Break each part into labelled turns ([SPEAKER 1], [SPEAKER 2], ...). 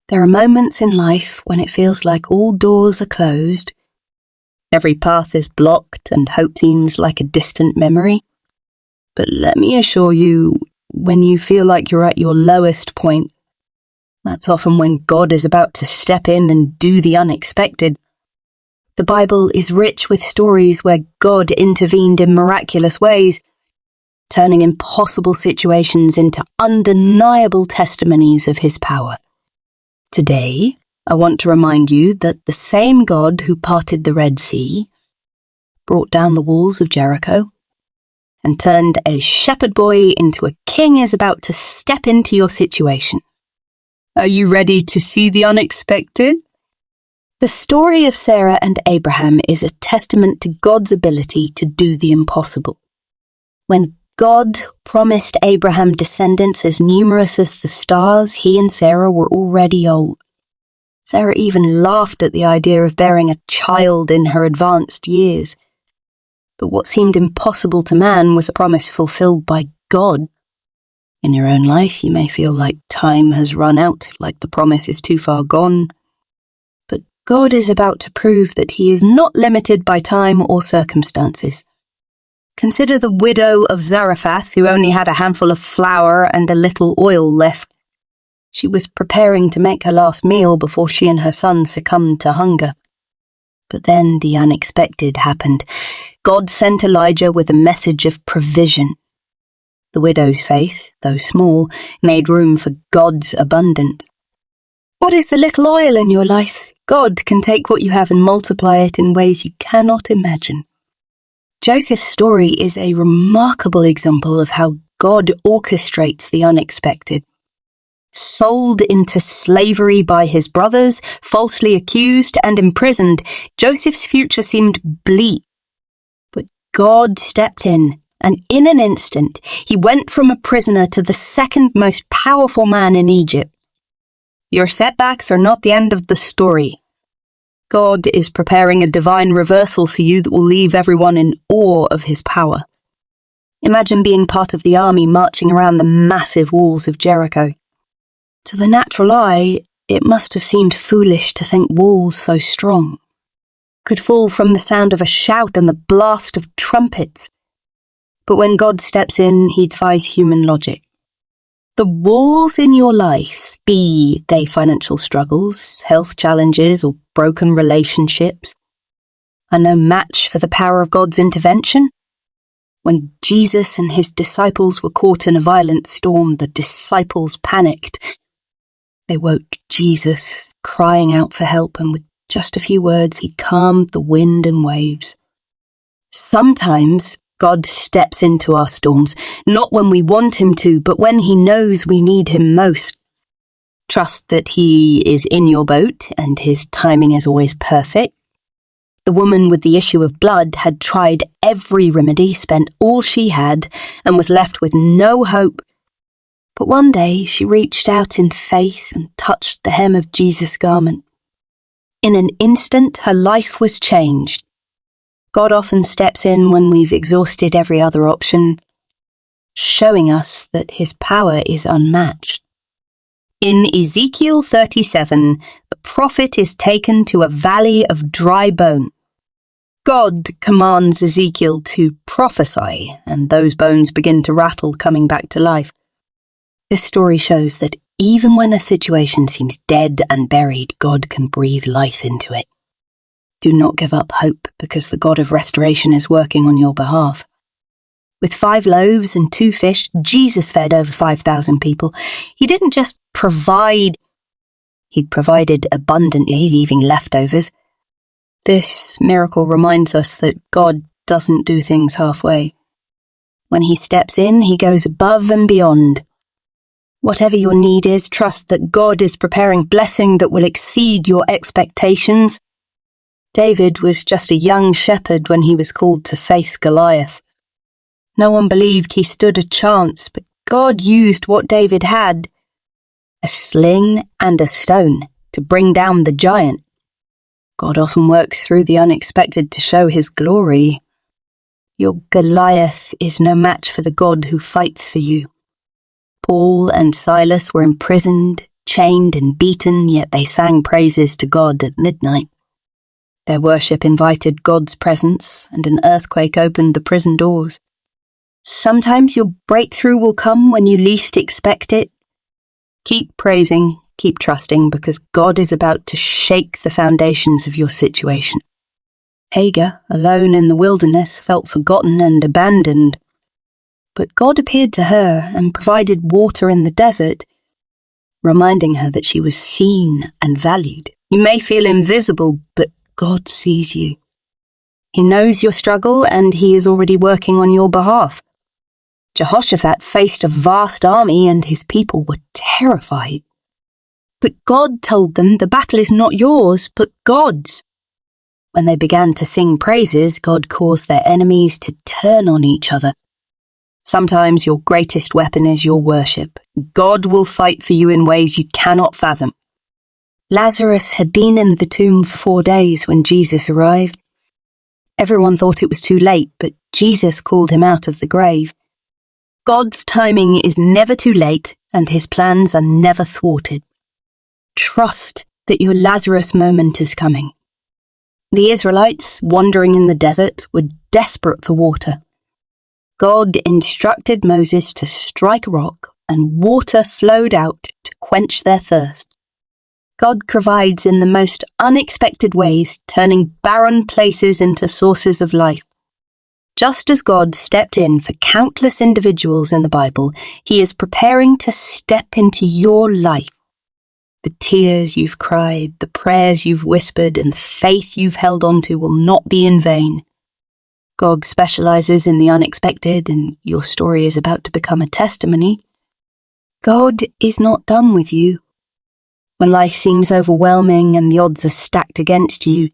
[SPEAKER 1] There are moments in life when it feels like all doors are closed, every path is blocked, and hope seems like a distant memory. But let me assure you, when you feel like you're at your lowest point, that's often when God is about to step in and do the unexpected. The Bible is rich with stories where God intervened in miraculous ways, turning impossible situations into undeniable testimonies of his power. Today, I want to remind you that the same God who parted the Red Sea, brought down the walls of Jericho, and turned a shepherd boy into a king is about to step into your situation. Are you ready to see the unexpected? The story of Sarah and Abraham is a testament to God's ability to do the impossible. When God promised Abraham descendants as numerous as the stars, he and Sarah were already old. Sarah even laughed at the idea of bearing a child in her advanced years. But what seemed impossible to man was a promise fulfilled by God. In your own life, you may feel like time has run out, like the promise is too far gone. But God is about to prove that he is not limited by time or circumstances. Consider the widow of Zarephath, who only had a handful of flour and a little oil left. She was preparing to make her last meal before she and her son succumbed to hunger. But then the unexpected happened. God sent Elijah with a message of provision. The widow's faith, though small, made room for God's abundance. What is the little oil in your life? God can take what you have and multiply it in ways you cannot imagine. Joseph's story is a remarkable example of how God orchestrates the unexpected. Sold into slavery by his brothers, falsely accused and imprisoned, Joseph's future seemed bleak. But God stepped in, and in an instant, he went from a prisoner to the second most powerful man in Egypt. Your setbacks are not the end of the story. God is preparing a divine reversal for you that will leave everyone in awe of his power. Imagine being part of the army marching around the massive walls of Jericho. To the natural eye, it must have seemed foolish to think walls so strong could fall from the sound of a shout and the blast of trumpets. But when God steps in, he defies human logic. The walls in your life, be they financial struggles, health challenges, or broken relationships, are no match for the power of God's intervention. When Jesus and his disciples were caught in a violent storm, the disciples panicked. They woke Jesus, crying out for help, and with just a few words, he calmed the wind and waves. Sometimes God steps into our storms, not when we want him to, but when he knows we need him most. Trust that he is in your boat, and his timing is always perfect. The woman with the issue of blood had tried every remedy, spent all she had, and was left with no hope. But one day she reached out in faith and touched the hem of Jesus' garment. In an instant, her life was changed. God often steps in when we've exhausted every other option, showing us that his power is unmatched. In Ezekiel 37, the prophet is taken to a valley of dry bone. God commands Ezekiel to prophesy, and those bones begin to rattle, coming back to life. This story shows that even when a situation seems dead and buried, God can breathe life into it. Do not give up hope, because the God of restoration is working on your behalf. With 5 loaves and 2 fish, Jesus fed over 5,000 people. He didn't just provide, he provided abundantly, leaving leftovers. This miracle reminds us that God doesn't do things halfway. When he steps in, he goes above and beyond. Whatever your need is, trust that God is preparing blessing that will exceed your expectations. David was just a young shepherd when he was called to face Goliath. No one believed he stood a chance, but God used what David had, a sling and a stone, to bring down the giant. God often works through the unexpected to show his glory. Your Goliath is no match for the God who fights for you. Paul and Silas were imprisoned, chained and beaten, yet they sang praises to God at midnight. Their worship invited God's presence, and an earthquake opened the prison doors. Sometimes your breakthrough will come when you least expect it. Keep praising, keep trusting, because God is about to shake the foundations of your situation. Hagar, alone in the wilderness, felt forgotten and abandoned. But God appeared to her and provided water in the desert, reminding her that she was seen and valued. You may feel invisible, but God sees you. He knows your struggle, and He is already working on your behalf. Jehoshaphat faced a vast army, and his people were terrified. But God told them the battle is not yours, but God's. When they began to sing praises, God caused their enemies to turn on each other. Sometimes your greatest weapon is your worship. God will fight for you in ways you cannot fathom. Lazarus had been in the tomb for 4 days when Jesus arrived. Everyone thought it was too late, but Jesus called him out of the grave. God's timing is never too late, and His plans are never thwarted. Trust that your Lazarus moment is coming. The Israelites, wandering in the desert, were desperate for water. God instructed Moses to strike a rock, and water flowed out to quench their thirst. God provides in the most unexpected ways, turning barren places into sources of life. Just as God stepped in for countless individuals in the Bible, He is preparing to step into your life. The tears you've cried, the prayers you've whispered, and the faith you've held on to will not be in vain. God specializes in the unexpected, and your story is about to become a testimony. God is not done with you. When life seems overwhelming and the odds are stacked against you,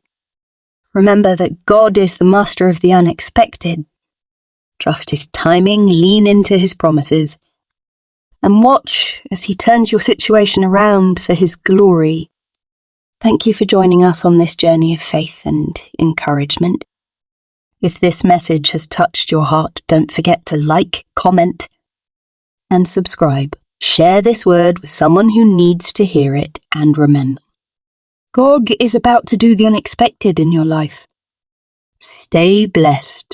[SPEAKER 1] remember that God is the master of the unexpected. Trust His timing, lean into His promises, and watch as He turns your situation around for His glory. Thank you for joining us on this journey of faith and encouragement. If this message has touched your heart, don't forget to like, comment, and subscribe. Share this word with someone who needs to hear it, and remember, God is about to do the unexpected in your life. Stay blessed.